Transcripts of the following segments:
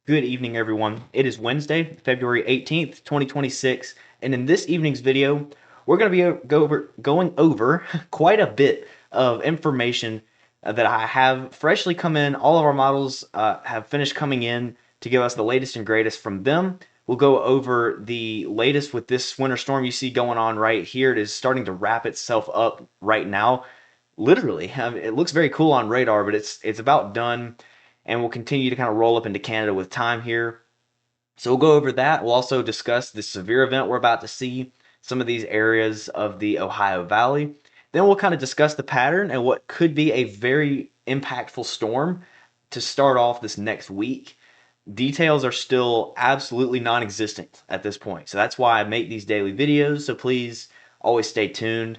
Good evening, everyone. It is Wednesday, February 18th, 2026, and in this evening's video, we're going to be going over quite a bit of information that I have freshly come in. All of our models have finished coming in to give us the latest and greatest from them. We'll go over the latest with this winter storm you see going on right here. It is starting to wrap itself up right now. Literally, it looks very cool on radar, but it's about done, and we'll continue to kind of roll up into Canada with time here. So we'll go over that. We'll also discuss the severe event we're about to see, some of these areas of the Ohio Valley. Then we'll kind of discuss the pattern and what could be a very impactful storm to start off this next week. Details are still absolutely non-existent at this point. So that's why I make these daily videos. So please always stay tuned.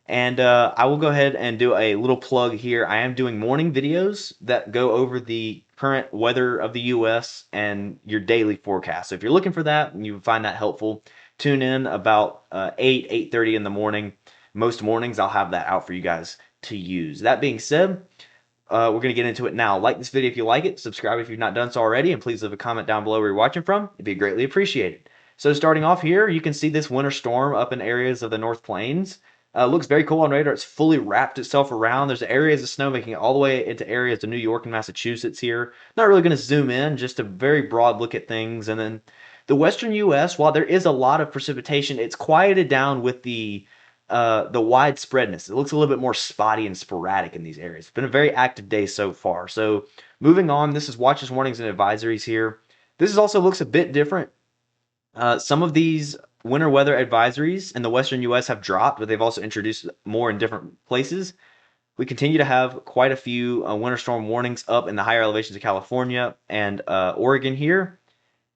And I will go ahead and do a little plug here. I am doing morning videos that go over the current weather of the U.S. and your daily forecast. So if you're looking for that and you find that helpful, tune in about 8:30 in the morning. Most mornings I'll have that out for you guys to use. That being said, we're going to get into it now. Like this video if you like it, subscribe if you've not done so already, and please leave a comment down below where you're watching from. It'd be greatly appreciated. So starting off here, you can see this winter storm up in areas of the North Plains. Looks very cool on radar. It's fully wrapped itself around. There's areas of snow making it all the way into areas of New York and Massachusetts here. Not really going to zoom in, just a very broad look at things. And then the western U.S., while there is a lot of precipitation, it's quieted down with the widespreadness. It looks a little bit more spotty and sporadic in these areas. It's been a very active day so far. So moving on, this is watches, warnings, and advisories here. This is also looks a bit different. Some of these winter weather advisories in the western U.S. have dropped, but they've also introduced more in different places. We continue to have quite a few winter storm warnings up in the higher elevations of California and Oregon here.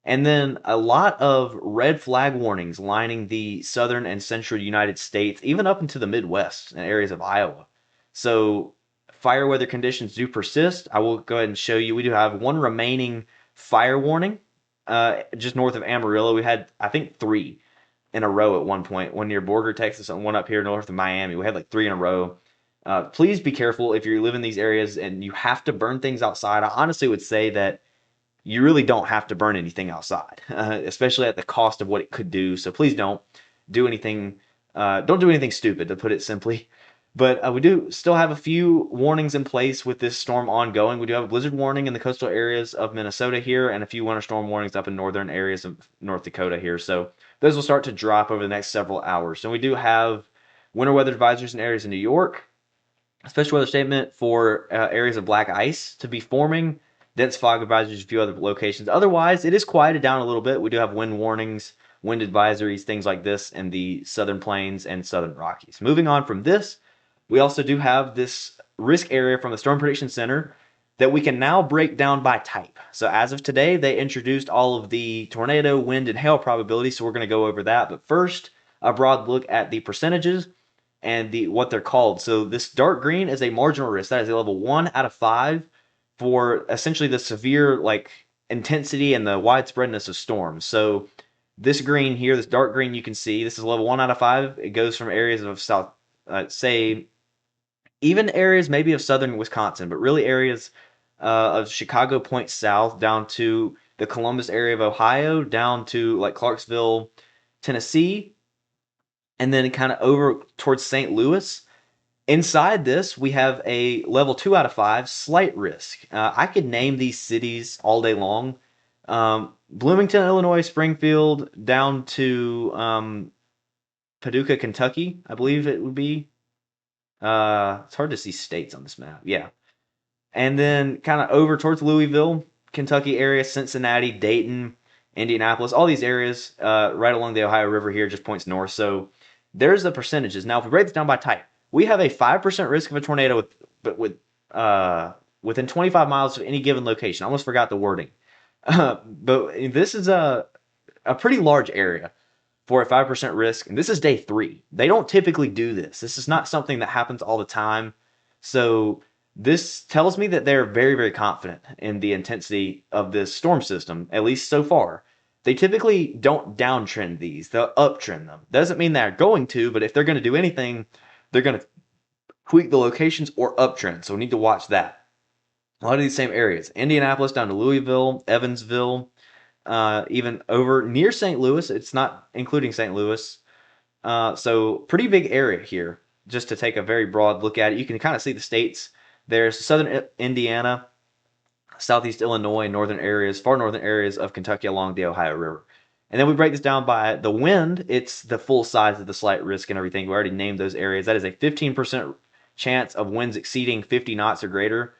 And then a lot of red flag warnings lining the southern and central United States, even up into the Midwest and areas of Iowa. So fire weather conditions do persist. I will go ahead and show you. We do have one remaining fire warning just north of Amarillo. We had, I think, 3 in a row at one point, one near Borger, Texas, and one up here north of Miami. We had like 3 in a row. Please be careful if you live in these areas and you have to burn things outside. I honestly would say that you really don't have to burn anything outside, especially at the cost of what it could do. So please don't do anything. Don't do anything stupid, to put it simply. But we do still have a few warnings in place with this storm ongoing. We do have a blizzard warning in the coastal areas of Minnesota here, and a few winter storm warnings up in northern areas of North Dakota here. So those will start to drop over the next several hours. And we do have winter weather advisories in areas in New York, a special weather statement for areas of black ice to be forming, dense fog advisories, a few other locations. Otherwise, it is quieted down a little bit. We do have wind warnings, wind advisories, things like this in the southern plains and southern Rockies. Moving on from this, we also do have this risk area from the Storm Prediction Center that we can now break down by type. So as of today, they introduced all of the tornado, wind, and hail probabilities, so we're going to go over that. But first, a broad look at the percentages and what they're called. So this dark green is a marginal risk. That is a level 1 out of 5 for essentially the severe intensity and the widespreadness of storms. So this green here, this dark green you can see, this is level 1 out of 5. It goes from areas of south, say, even areas maybe of southern Wisconsin, but really areas of Chicago Point south down to the Columbus area of Ohio, down to like Clarksville, Tennessee, and then kind of over towards St. Louis. Inside this, we have a level 2 out of 5, slight risk. I could name these cities all day long. Bloomington, Illinois, Springfield, down to Paducah, Kentucky, I believe it would be. It's hard to see states on this map. Yeah. And then kind of over towards Louisville, Kentucky area, Cincinnati, Dayton, Indianapolis, all these areas right along the Ohio River here just points north. So there's the percentages. Now, if we break this down by type, we have a 5% risk of a tornado within 25 miles of any given location. I almost forgot the wording. But this is a pretty large area for a 5% risk, and this is day 3. They don't typically do this. This is not something that happens all the time. So this tells me that they're very, very confident in the intensity of this storm system, at least so far. They typically don't downtrend these. They'll uptrend them. Doesn't mean they're going to, but if they're going to do anything, they're going to tweak the locations or uptrend. So we need to watch that. A lot of these same areas. Indianapolis down to Louisville, Evansville, even over near St. Louis. It's not including St. Louis. So pretty big area here. Just to take a very broad look at it, you can kind of see the states. There's southern Indiana, southeast Illinois, northern areas, far northern areas of Kentucky along the Ohio River. And then we break this down by the wind. It's the full size of the slight risk and everything. We already named those areas. That is a 15% chance of winds exceeding 50 knots or greater.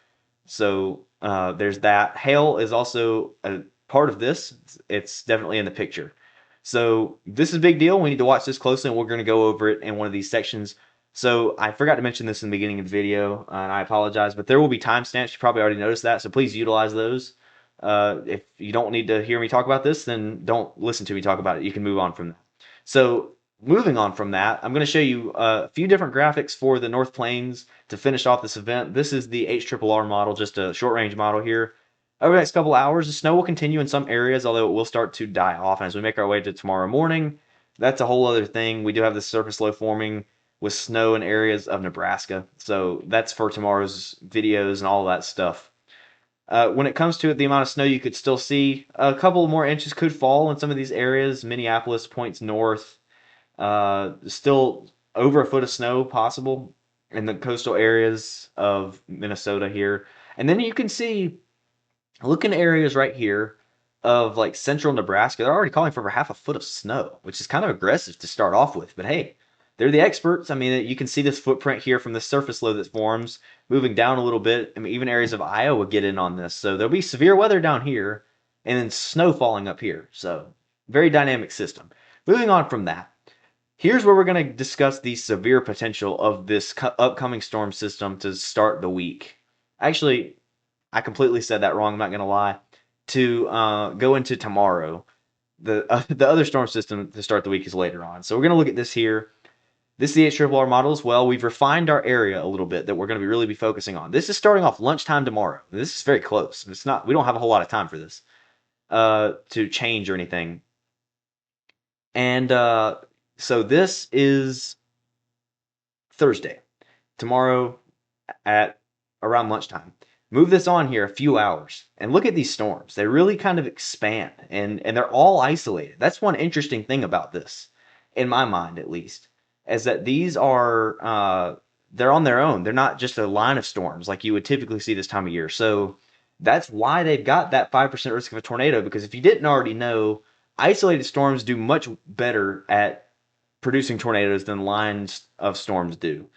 So there's that. Hail is also a part of this. It's definitely in the picture. So this is a big deal. We need to watch this closely, and we're going to go over it in one of these sections. So I forgot to mention this in the beginning of the video, and I apologize, but there will be timestamps. You probably already noticed that, so please utilize those. If you don't need to hear me talk about this, then don't listen to me talk about it. You can move on from that. So moving on from that, I'm going to show you a few different graphics for the North Plains to finish off this event. This is the HRRR model, just a short-range model here. Over the next couple hours, the snow will continue in some areas, although it will start to die off. And as we make our way to tomorrow morning, that's a whole other thing. We do have this surface low forming with snow in areas of Nebraska. So that's for tomorrow's videos and all that stuff. When it comes to the amount of snow you could still see, a couple more inches could fall in some of these areas. Minneapolis points north. Still over a foot of snow possible in the coastal areas of Minnesota here. And then you can see, look in areas right here of like central Nebraska. They're already calling for over half a foot of snow, which is kind of aggressive to start off with. But hey, they're the experts. I mean, you can see this footprint here from the surface low that forms, moving down a little bit. I mean, even areas of Iowa get in on this. So there'll be severe weather down here and then snow falling up here. So very dynamic system. Moving on from that, here's where we're going to discuss the severe potential of this upcoming storm system to start the week. Actually, I completely said that wrong. I'm not going to lie. To go into tomorrow, the other storm system to start the week is later on. So we're going to look at this here. This is the HRRR model as well. We've refined our area a little bit that we're going to really be focusing on. This is starting off lunchtime tomorrow. This is very close. It's not. We don't have a whole lot of time for this to change or anything. And so this is Thursday. Tomorrow at around lunchtime. Move this on here a few hours and look at these storms. They really kind of expand and they're all isolated. That's one interesting thing about this, in my mind at least, is that these are they're on their own. They're not just a line of storms like you would typically see this time of year. So that's why they've got that 5% risk of a tornado, because if you didn't already know, isolated storms do much better at producing tornadoes than lines of storms do.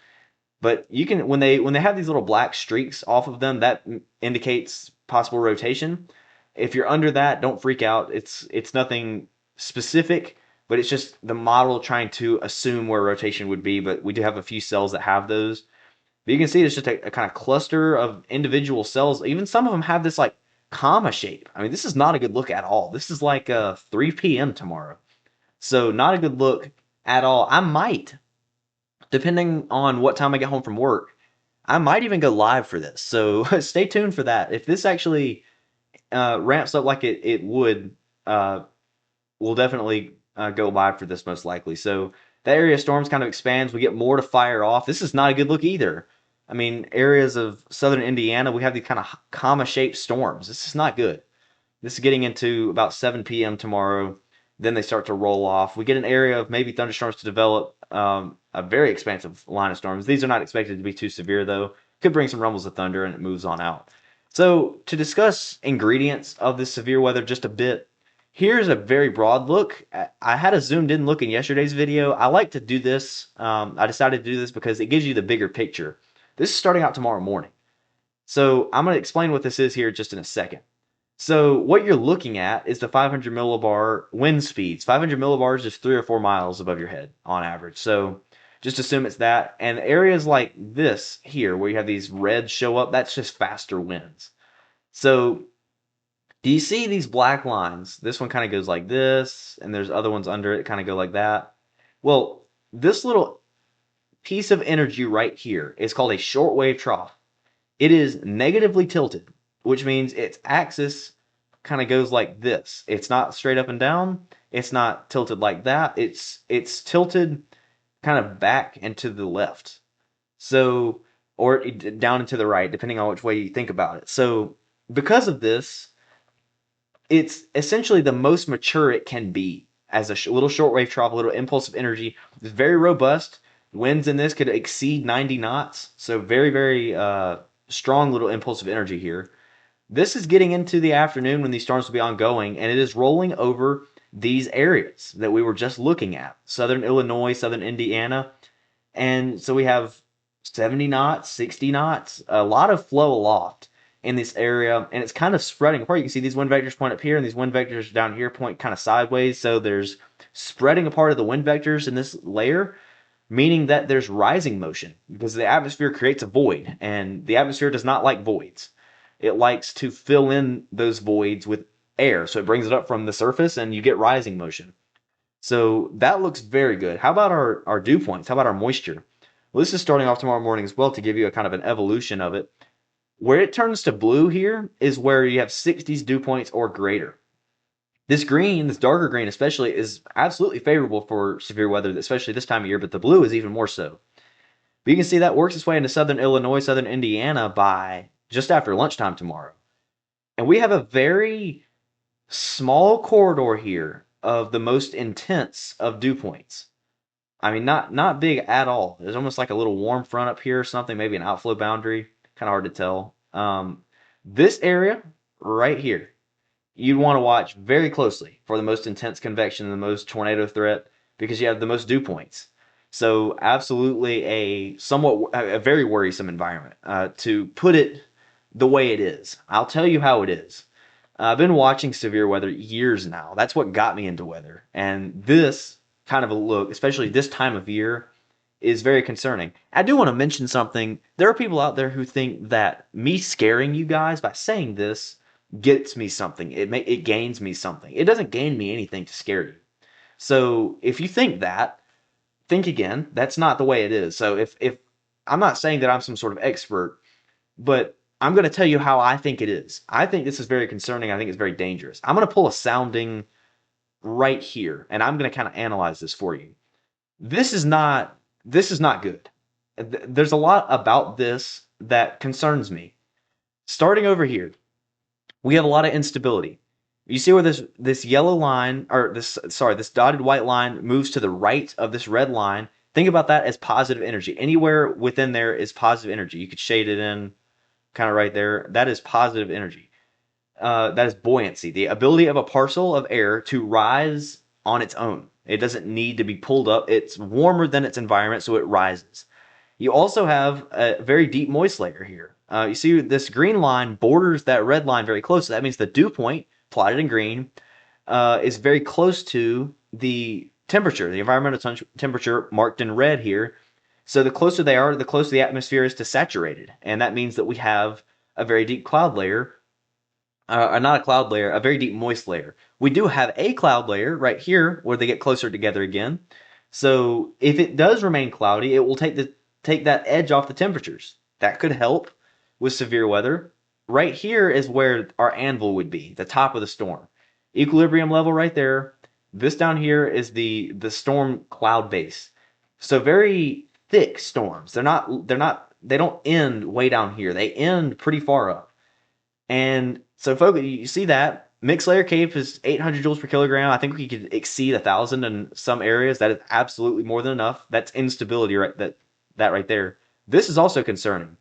But you can, when they have these little black streaks off of them, that indicates possible rotation. If you're under that, don't freak out. It's nothing specific, but it's just the model trying to assume where rotation would be. But we do have a few cells that have those. But you can see it's just a kind of cluster of individual cells. Even some of them have this like comma shape. I mean, this is not a good look at all. This is like 3 p.m. tomorrow. So not a good look at all. I might, depending on what time I get home from work, I might even go live for this. So stay tuned for that. If this actually ramps up like it would, we'll definitely go live for this most likely. So that area of storms kind of expands. We get more to fire off. This is not a good look either. I mean, areas of southern Indiana, we have these kind of comma-shaped storms. This is not good. This is getting into about 7 p.m. tomorrow. Then they start to roll off. We get an area of maybe thunderstorms to develop, a very expansive line of storms. These are not expected to be too severe, though. Could bring some rumbles of thunder, and it moves on out. So to discuss ingredients of this severe weather just a bit, here's a very broad look. I had a zoomed in look in yesterday's video. I like to do this. I decided to do this because it gives you the bigger picture. This is starting out tomorrow morning. So I'm going to explain what this is here just in a second. So what you're looking at is the 500 millibar wind speeds. 500 millibars is 3 or 4 miles above your head on average. So just assume it's that. And areas like this here, where you have these reds show up, that's just faster winds. So do you see these black lines? This one kind of goes like this, and there's other ones under it kind of go like that. Well, this little piece of energy right here is called a shortwave trough. It is negatively tilted, which means its axis kind of goes like this. It's not straight up and down. It's not tilted like that. It's tilted kind of back and to the left. So or down and to the right, depending on which way you think about it. So because of this, it's essentially the most mature it can be as a little shortwave trough, a little impulse of energy. It's very robust. Winds in this could exceed 90 knots, so very, very strong little impulse of energy here. This is getting into the afternoon when these storms will be ongoing, and it is rolling over these areas that we were just looking at. Southern Illinois, southern Indiana. And so we have 70 knots, 60 knots, a lot of flow aloft in this area, and it's kind of spreading apart. You can see these wind vectors point up here, and these wind vectors down here point kind of sideways. So there's spreading apart of the wind vectors in this layer, meaning that there's rising motion because the atmosphere creates a void, and the atmosphere does not like voids. It likes to fill in those voids with air, so it brings it up from the surface, and you get rising motion. So that looks very good. How about our dew points? How about our moisture? Well, this is starting off tomorrow morning as well to give you a kind of an evolution of it. Where it turns to blue here is where you have 60s dew points or greater. This green, this darker green especially, is absolutely favorable for severe weather, especially this time of year, but the blue is even more so. But you can see that works its way into southern Illinois, southern Indiana by just after lunchtime tomorrow. And we have a very small corridor here of the most intense of dew points. I mean, not big at all. There's almost like a little warm front up here or something, maybe an outflow boundary. Kind of hard to tell. This area right here, you'd want to watch very closely for the most intense convection and the most tornado threat because you have the most dew points. So absolutely a very worrisome environment to put it the way it is. I'll tell you how it is. I've been watching severe weather years now. That's what got me into weather. And this kind of a look, especially this time of year, is very concerning. I do want to mention something. There are people out there who think that me scaring you guys by saying this gets me something. It gains me something. It doesn't gain me anything to scare you. So if you think that, think again. That's not the way it is. So if I'm not saying that I'm some sort of expert, but I'm going to tell you how I think it is. I think this is very concerning. I think it's very dangerous. I'm going to pull a sounding right here, and I'm going to kind of analyze this for you. This is not good. There's a lot about this that concerns me. Starting over here, we have a lot of instability. You see where this yellow line, or this dotted white line moves to the right of this red line. Think about that as positive energy. Anywhere within there is positive energy. You could shade it in kind of right there. That is positive energy. That is buoyancy, the ability of a parcel of air to rise on its own. It doesn't need to be pulled up. It's warmer than its environment, so it rises. You also have a very deep moist layer here. You see this green line borders that red line very close. So that means the dew point, plotted in green, is very close to the temperature, the environmental temperature marked in red here. So the closer they are, the closer the atmosphere is to saturated. And that means that we have a very deep cloud layer, not a cloud layer, a very deep moist layer. We do have a cloud layer right here where they get closer together again. So if it does remain cloudy, it will take that edge off the temperatures. That could help with severe weather. Right here is where our anvil would be, the top of the storm. Equilibrium level right there. This down here is the storm cloud base. So very thick storms. They don't end way down here. They end pretty far up. And so folks, you see that mixed layer cave is 800 joules per kilogram. I think we could exceed 1,000 in some areas. That is absolutely more than enough. That's instability that right there. This is also concerning.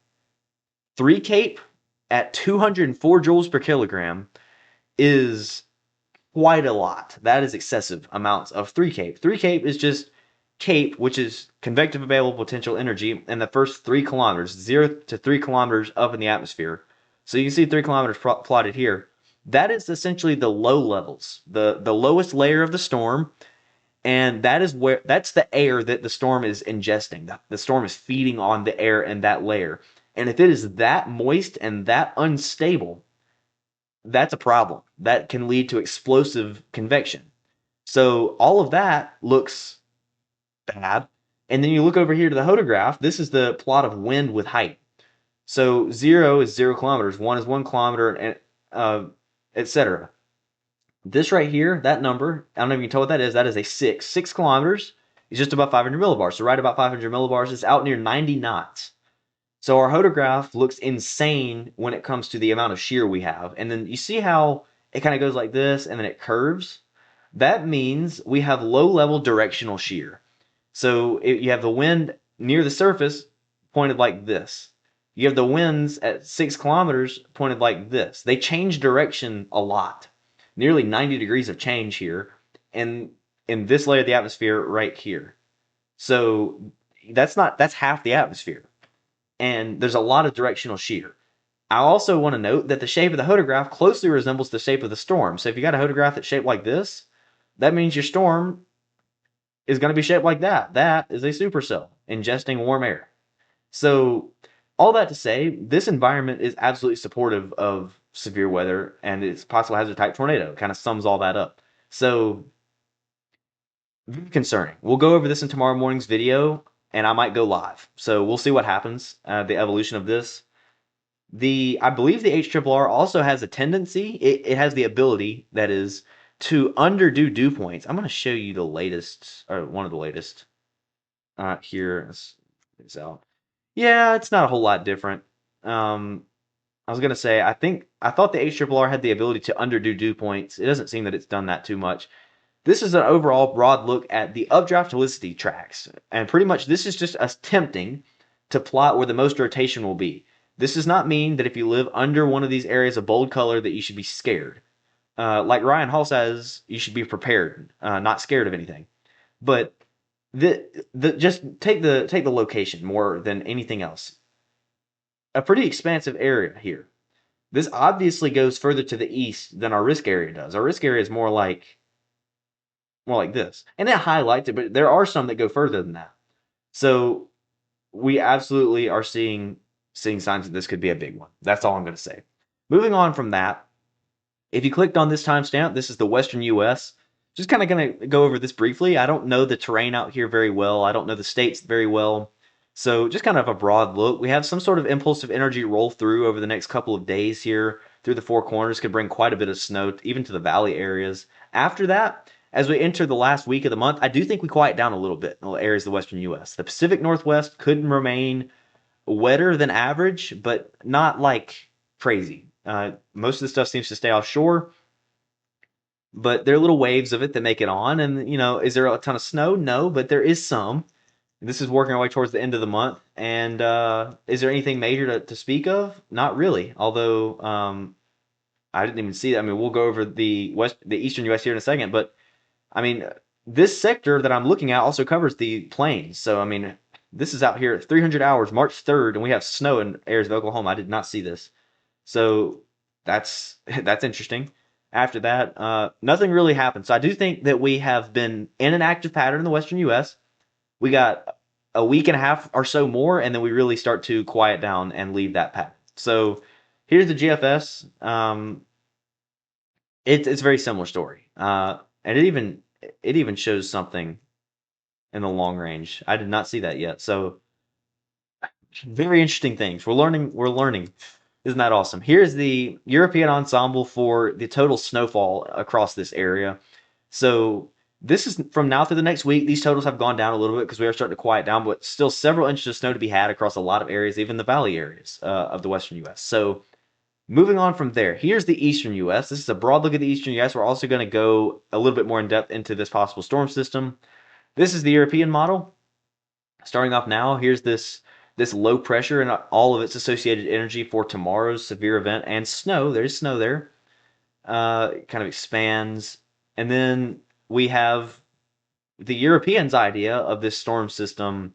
3 Cape at 204 joules per kilogram is quite a lot. That is excessive amounts of 3 Cape. 3 Cape is just Cape, which is convective available potential energy in the first 3 kilometers, 0 to 3 kilometers up in the atmosphere. So you can see 3 kilometers plotted here. That is essentially the low levels, the lowest layer of the storm, and that's the air that the storm is ingesting. The storm is feeding on the air in that layer. And if it is that moist and that unstable, that's a problem. That can lead to explosive convection. So all of that looks bad. And then you look over here to the photograph. This is the plot of wind with height. So 0 is 0 kilometers, 1 is 1 kilometer, and etc. This right here, that number, I don't know if you can tell what that is. That is a 6. 6 kilometers is just about 500 millibars. So right about 500 millibars is out near 90 knots. So our hodograph looks insane when it comes to the amount of shear we have. And then you see how it kind of goes like this and then it curves? That means we have low level directional shear. So you have the wind near the surface pointed like this. You have the winds at 6 kilometers pointed like this. They change direction a lot, nearly 90 degrees of change here, and in this layer of the atmosphere right here. So that's half the atmosphere, and there's a lot of directional shear. I also want to note that the shape of the hodograph closely resembles the shape of the storm. So if you got a hodograph that's shaped like this, that means your storm is going to be shaped like that. That is a supercell ingesting warm air. So all that to say, this environment is absolutely supportive of severe weather and it's possible hazard type tornado. It kind of sums all that up. So very concerning. We'll go over this in tomorrow morning's video, and I might go live. So we'll see what happens. The evolution of this. I believe the HRRR also has a tendency. It has the ability, that is, to underdo dew points. I'm going to show you the latest, or one of the latest. Here, let's get this out. Yeah, it's not a whole lot different. I was gonna say, I thought the HRRR had the ability to underdo dew points. It doesn't seem that it's done that too much. This is an overall broad look at the updraft helicity tracks, and pretty much this is just us attempting to plot where the most rotation will be. This does not mean that if you live under one of these areas of bold color that you should be scared. Like Ryan Hall says, you should be prepared, not scared of anything. But just take the location more than anything else. A pretty expansive area here. This obviously goes further to the east than our risk area does. Our risk area is more like this. And it highlights it, but there are some that go further than that. So we absolutely are seeing signs that this could be a big one. That's all I'm going to say. Moving on from that, if you clicked on this timestamp, this is the Western US. Just kind of going to go over this briefly. I don't know the terrain out here very well. I don't know the states very well. So just kind of a broad look. We have some sort of impulse of energy roll through over the next couple of days here through the Four Corners. Could bring quite a bit of snow even to the valley areas. After that, as we enter the last week of the month, I do think we quiet down a little bit in the areas of the Western US. The Pacific Northwest could remain wetter than average, but not like crazy. Most of the stuff seems to stay offshore, but there are little waves of it that make it on. And, is there a ton of snow? No, but there is some. This is working our way towards the end of the month. And is there anything major to speak of? Not really. Although I didn't even see that. I mean, we'll go over the eastern U.S. here in a second. But I mean, this sector that I'm looking at also covers the plains. So I mean, this is out here at 300 hours, March 3rd, and we have snow in areas of Oklahoma. I did not see this. So that's that's interesting. After that, nothing really happened. So I do think that we have been in an active pattern in the Western U.S. We got a week and a half or so more, and then we really start to quiet down and leave that pattern. So here's the GFS. It's a very similar story, and it even shows something in the long range. I did not see that yet. So very interesting things. We're learning. We're learning. Isn't that awesome? Here's the European ensemble for the total snowfall across this area. So this is from now through the next week. These totals have gone down a little bit because we are starting to quiet down, but still several inches of snow to be had across a lot of areas, even the valley areas of the western U.S. So moving on from there, here's the eastern U.S. This is a broad look at the eastern U.S. We're also going to go a little bit more in depth into this possible storm system. This is the European model. Starting off now, here's this low pressure and all of its associated energy for tomorrow's severe event and snow. There's snow there. It kind of expands. And then we have the Europeans' idea of this storm system.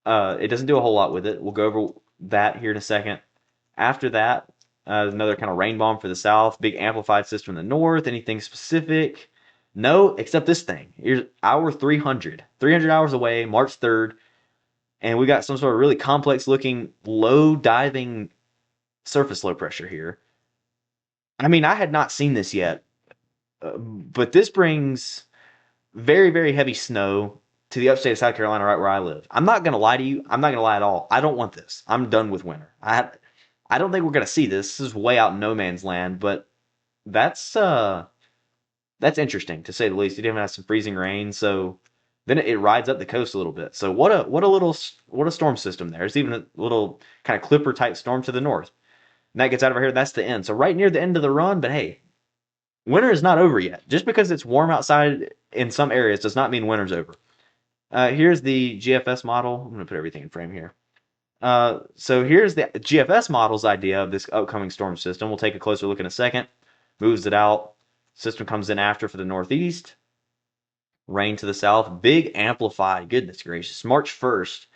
It doesn't do a whole lot with it. We'll go over that here in a second. After that, another kind of rain bomb for the south, big amplified system in the north. Anything specific? No, except this thing. Here's hour 300. 300 hours away, March 3rd. And we got some sort of really complex looking low diving surface low pressure here. I mean, I had not seen this yet, but this brings very, very heavy snow to the upstate of South Carolina, right where I live. I'm not going to lie to you. I'm not going to lie at all. I don't want this. I'm done with winter. I don't think we're going to see this. This is way out in no man's land, but that's interesting to say the least. It even has some freezing rain, so Then it rides up the coast a little bit. So what a storm system there. There's even a little kind of clipper type storm to the north. And that gets out of our here. That's the end. So right near the end of the run, but hey, winter is not over yet. Just because it's warm outside in some areas does not mean winter's over. Here's the GFS model. I'm going to put everything in frame here. So here's the GFS model's idea of this upcoming storm system. We'll take a closer look in a second. Moves it out. System comes in after for the northeast. Rain to the south. Big amplified. Goodness gracious. March 1st.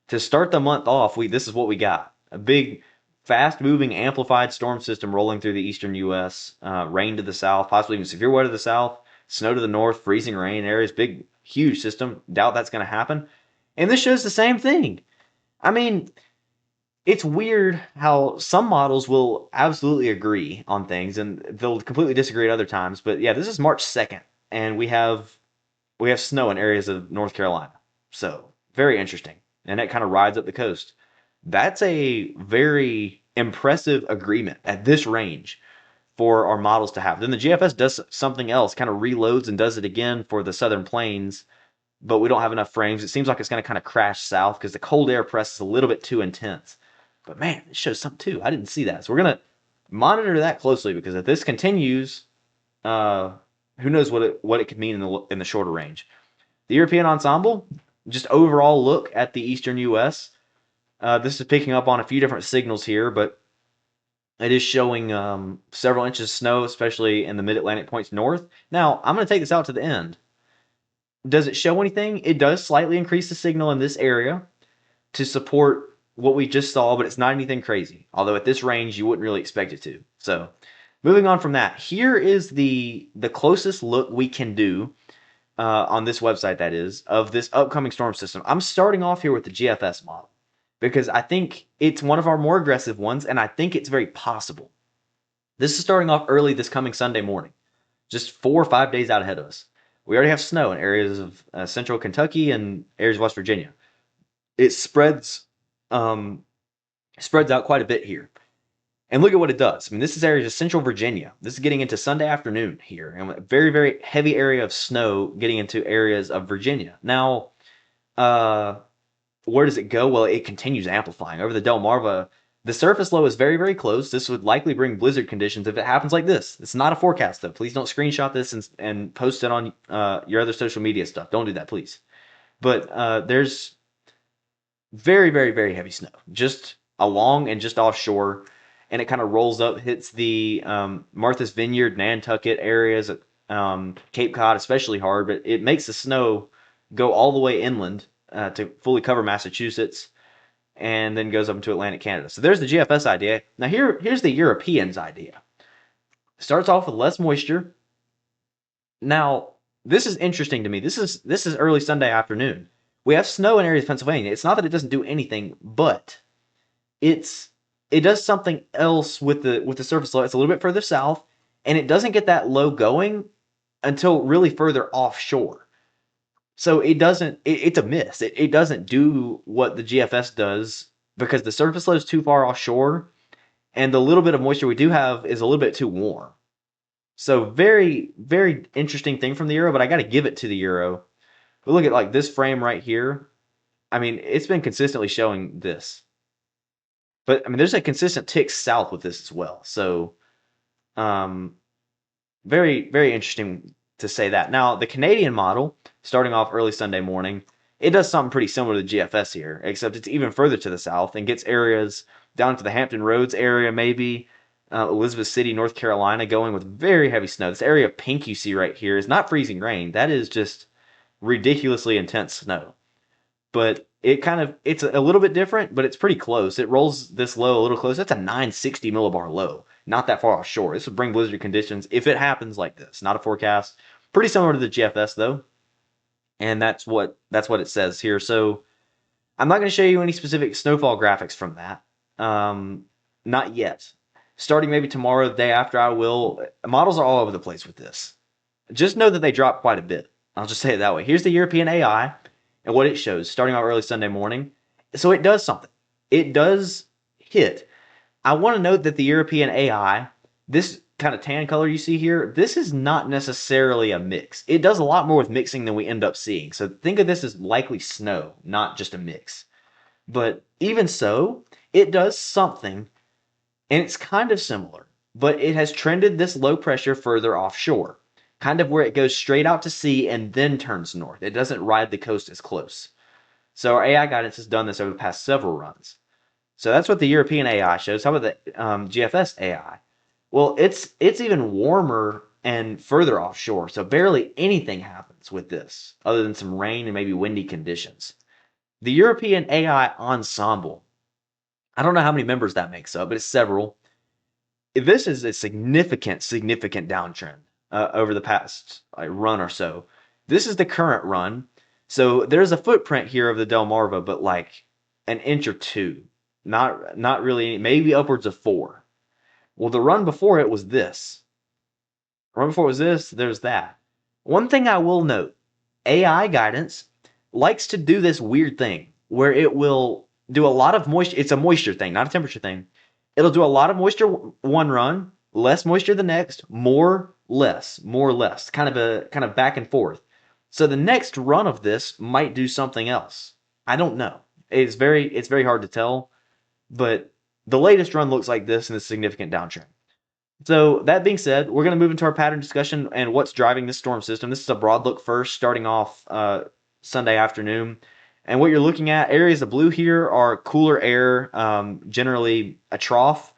To start the month off, this is what we got. A big, fast-moving, amplified storm system rolling through the eastern U.S. Rain to the south, possibly even severe weather to the south, snow to the north, freezing rain areas. Big, huge system. Doubt that's going to happen. And this shows the same thing. I mean, it's weird how some models will absolutely agree on things and they'll completely disagree at other times. But yeah, this is March 2nd, and we have snow in areas of North Carolina. So very interesting. And that kind of rides up the coast. That's a very impressive agreement at this range for our models to have. Then the GFS does something else, kind of reloads and does it again for the southern plains, but we don't have enough frames. It seems like it's going to kind of crash south because the cold air press is a little bit too intense. But man, it shows something too. I didn't see that. So we're going to monitor that closely, because if this continues, who knows what it could mean in the shorter range. The European ensemble, just overall look at the eastern U.S. This is picking up on a few different signals here, but it is showing several inches of snow, especially in the mid-Atlantic points north. Now, I'm going to take this out to the end. Does it show anything? It does slightly increase the signal in this area to support what we just saw, but it's not anything crazy. Although at this range, you wouldn't really expect it to. So, moving on from that, here is the closest look we can do on this website, that is, of this upcoming storm system. I'm starting off here with the GFS model because I think it's one of our more aggressive ones, and I think it's very possible. This is starting off early this coming Sunday morning, just 4 or 5 days out ahead of us. We already have snow in areas of central Kentucky and areas of West Virginia. It spreads out quite a bit here. And look at what it does. I mean, this is areas of central Virginia. This is getting into Sunday afternoon here. And a very, very heavy area of snow getting into areas of Virginia. Now, where does it go? Well, it continues amplifying. Over the Delmarva, the surface low is very, very close. This would likely bring blizzard conditions if it happens like this. It's not a forecast, though. Please don't screenshot this and post it on your other social media stuff. Don't do that, please. But there's very, very, very heavy snow, just along and just offshore. And it kind of rolls up, hits the Martha's Vineyard, Nantucket areas, Cape Cod especially hard, but it makes the snow go all the way inland to fully cover Massachusetts, and then goes up into Atlantic Canada. So there's the GFS idea. Now here's the Europeans' idea. Starts off with less moisture. Now, this is interesting to me. This is early Sunday afternoon. We have snow in areas of Pennsylvania. It's not that it doesn't do anything, but it does something else with the surface low. It's a little bit further south, and it doesn't get that low going until really further offshore. So it's a miss. It doesn't do what the GFS does because the surface low is too far offshore, and the little bit of moisture we do have is a little bit too warm. So very, very interesting thing from the Euro, but I got to give it to the Euro. But look at like this frame right here. I mean, it's been consistently showing this. But I mean, there's a consistent tick south with this as well. So, very, very interesting to say that. Now, the Canadian model, starting off early Sunday morning, it does something pretty similar to GFS here, except it's even further to the south and gets areas down to the Hampton Roads area, maybe Elizabeth City, North Carolina, going with very heavy snow. This area of pink you see right here is not freezing rain. That is just ridiculously intense snow. But it's a little bit different, but it's pretty close. It rolls this low a little close. That's a 960 millibar low, not that far offshore. This would bring blizzard conditions if it happens like this. Not a forecast. Pretty similar to the GFS though, and that's what it says here. So I'm not going to show you any specific snowfall graphics from that. Not yet. Starting maybe tomorrow, the day after, I will. Models are all over the place with this. Just know that they drop quite a bit. I'll just say it that way. Here's the European AI. And what it shows, starting out early Sunday morning. So it does something. It does hit. I want to note that the European AI, this kind of tan color you see here, this is not necessarily a mix. It does a lot more with mixing than we end up seeing. So think of this as likely snow, not just a mix. But even so, it does something, and it's kind of similar, but it has trended this low pressure further offshore, kind of where it goes straight out to sea and then turns north. It doesn't ride the coast as close. So our AI guidance has done this over the past several runs. So that's what the European AI shows. How about the GFS AI? Well, it's even warmer and further offshore, so barely anything happens with this other than some rain and maybe windy conditions. The European AI Ensemble, I don't know how many members that makes up, but it's several. This is a significant downtrend over the past run or so. This is the current run. So there's a footprint here of the Delmarva, but like an inch or two, not really, maybe upwards of 4. Well, the run before it was this. Right before it was this, there's that. One thing I will note, AI guidance likes to do this weird thing where it will do a lot of moisture. It's a moisture thing, not a temperature thing. It'll do a lot of moisture one run, less moisture the next, more, less, kind of back and forth. So the next run of this might do something else. I don't know. It's very hard to tell, but the latest run looks like this in a significant downtrend. So that being said, we're going to move into our pattern discussion and what's driving this storm system. This is a broad look first, starting off Sunday afternoon. And what you're looking at, areas of blue here are cooler air, generally a trough.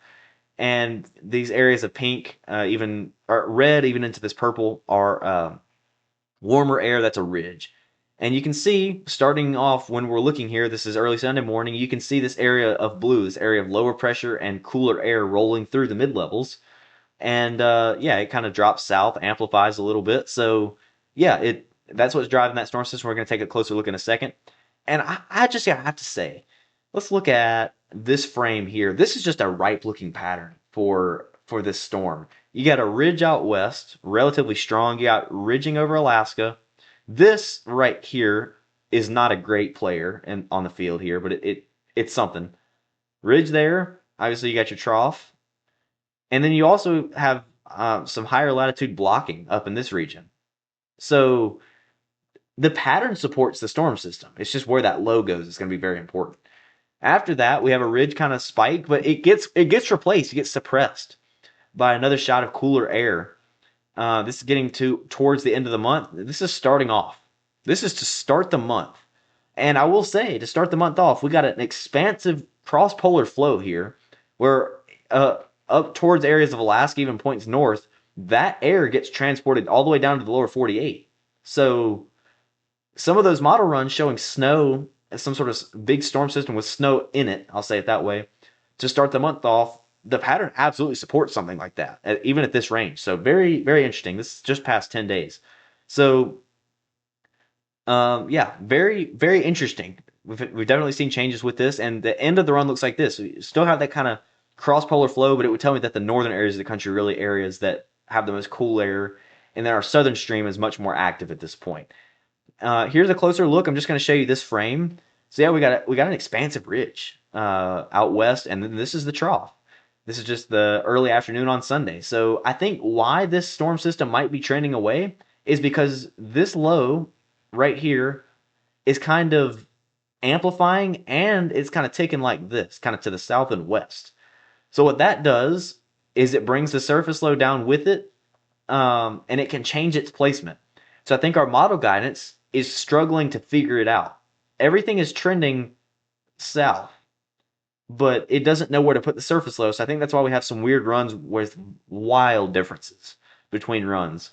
And these areas of pink, even or red, even into this purple, are warmer air. That's a ridge. And you can see, starting off when we're looking here, this is early Sunday morning, you can see this area of blue, this area of lower pressure and cooler air rolling through the mid-levels. And yeah, it kind of drops south, amplifies a little bit. So yeah, that's what's driving that storm system. We're going to take a closer look in a second. And I just have to say, let's look at this frame here. This is just a ripe looking pattern for this storm. You got a ridge out west, relatively strong. You got ridging over Alaska. This right here is not a great player on the field here, but it's something. Ridge there. Obviously, you got your trough. And then you also have some higher latitude blocking up in this region. So the pattern supports the storm system. It's just where that low goes is going to be very important. After that, we have a ridge kind of spike, but it gets replaced. It gets suppressed by another shot of cooler air. This is getting towards the end of the month. This is starting off. This is to start the month. And I will say, to start the month off, we got an expansive cross-polar flow here where up towards areas of Alaska, even points north, that air gets transported all the way down to the lower 48. So some of those model runs showing snow as some sort of big storm system with snow in it, I'll say it that way, to start the month off, the pattern absolutely supports something like that, even at this range. So very, very interesting. This is just past 10 days. So yeah, very, very interesting. We've definitely seen changes with this, and the end of the run looks like this. We still have that kind of cross-polar flow, but it would tell me that the northern areas of the country are really areas that have the most cool air, and then our southern stream is much more active at this point. Here's a closer look. I'm just going to show you this frame. So yeah, we got an expansive ridge out west, and then this is the trough. This is just the early afternoon on Sunday. So I think why this storm system might be trending away is because this low right here is kind of amplifying, and it's kind of taken like this, kind of to the south and west. So what that does is it brings the surface low down with it, and it can change its placement. So I think our model guidance is struggling to figure it out. Everything is trending south, but it doesn't know where to put the surface low. So I think that's why we have some weird runs with wild differences between runs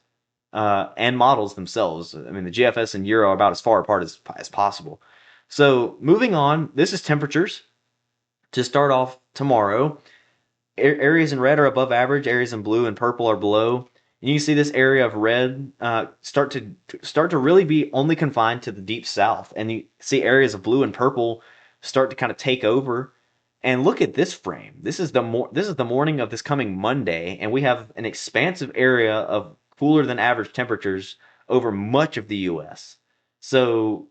and models themselves. I mean, the GFS and Euro are about as far apart as possible. So moving on, this is temperatures to start off tomorrow. Areas in red are above average. Areas in blue and purple are below. And you can see this area of red start to really be only confined to the deep south, and you see areas of blue and purple start to kind of take over. And look at this frame. This is the morning of this coming Monday, and we have an expansive area of cooler than average temperatures over much of the U.S. So,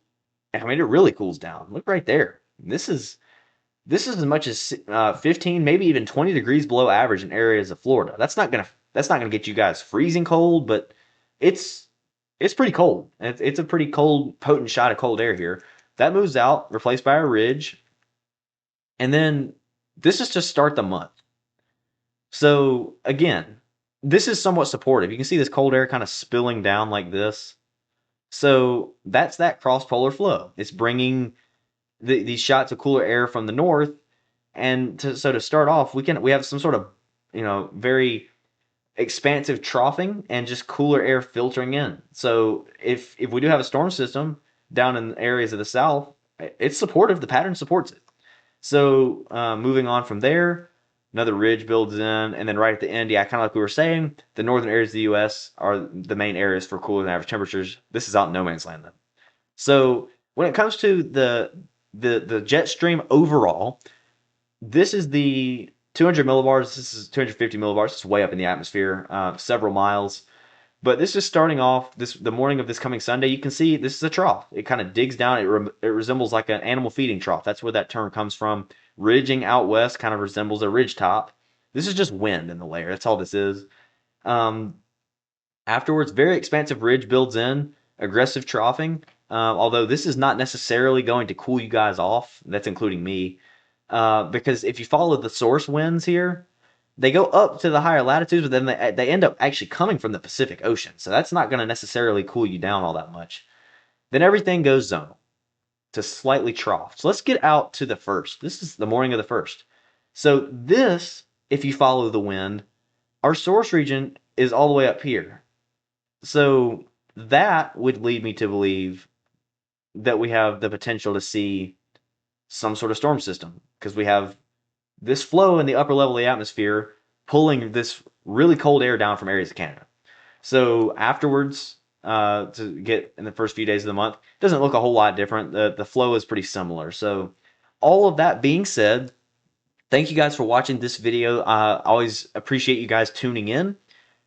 I mean, it really cools down. Look right there. This is as much as 15, maybe even 20 degrees below average in areas of Florida. That's not going to That's not going to get you guys freezing cold, but it's it's pretty cold. It's a pretty cold, potent shot of cold air here. That moves out, replaced by a ridge, and then this is to start the month. So again, this is somewhat supportive. You can see this cold air kind of spilling down like this. So that's that cross polar flow. It's bringing these shots of cooler air from the north, and so to start off, we have some sort of very expansive troughing and just cooler air filtering in. So if we do have a storm system down in areas of the south, it's supportive. The pattern supports it. So moving on from there, another ridge builds in, and then right at the end, yeah, kind of like we were saying, the northern areas of the U.S. are the main areas for cooler than average temperatures. This is out in no man's land then. So when it comes to the jet stream overall, this is the 200 millibars. This is 250 millibars. It's way up in the atmosphere, several miles. But this is starting off the morning of this coming Sunday. You can see this is a trough. It kind of digs down. It resembles like an animal feeding trough. That's where that term comes from. Ridging out west kind of resembles a ridge top. This is just wind in the layer. That's all this is. Um, Afterwards, very expansive ridge builds in, aggressive troughing. Although this is not necessarily going to cool you guys off. That's including me. Because if you follow the source winds here, they go up to the higher latitudes, but then they end up actually coming from the Pacific Ocean. So that's not going to necessarily cool you down all that much. Then everything goes zonal to slightly trough. So let's get out to the first. This is the morning of the first. So this, if you follow the wind, our source region is all the way up here. So that would lead me to believe that we have the potential to see some sort of storm system because we have this flow in the upper level of the atmosphere pulling this really cold air down from areas of Canada. So afterwards, to get in the first few days of the month, it doesn't look a whole lot different. The flow is pretty similar. So all of that being said, thank you guys for watching this video. I always appreciate you guys tuning in.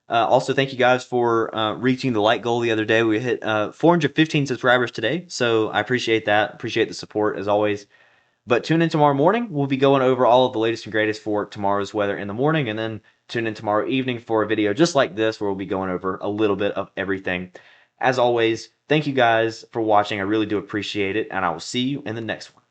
Also, thank you guys for reaching the like goal the other day. We hit 415 subscribers today, so I appreciate that. Appreciate the support as always. But tune in tomorrow morning. We'll be going over all of the latest and greatest for tomorrow's weather in the morning, and then tune in tomorrow evening for a video just like this where we'll be going over a little bit of everything. As always, thank you guys for watching. I really do appreciate it, and I will see you in the next one.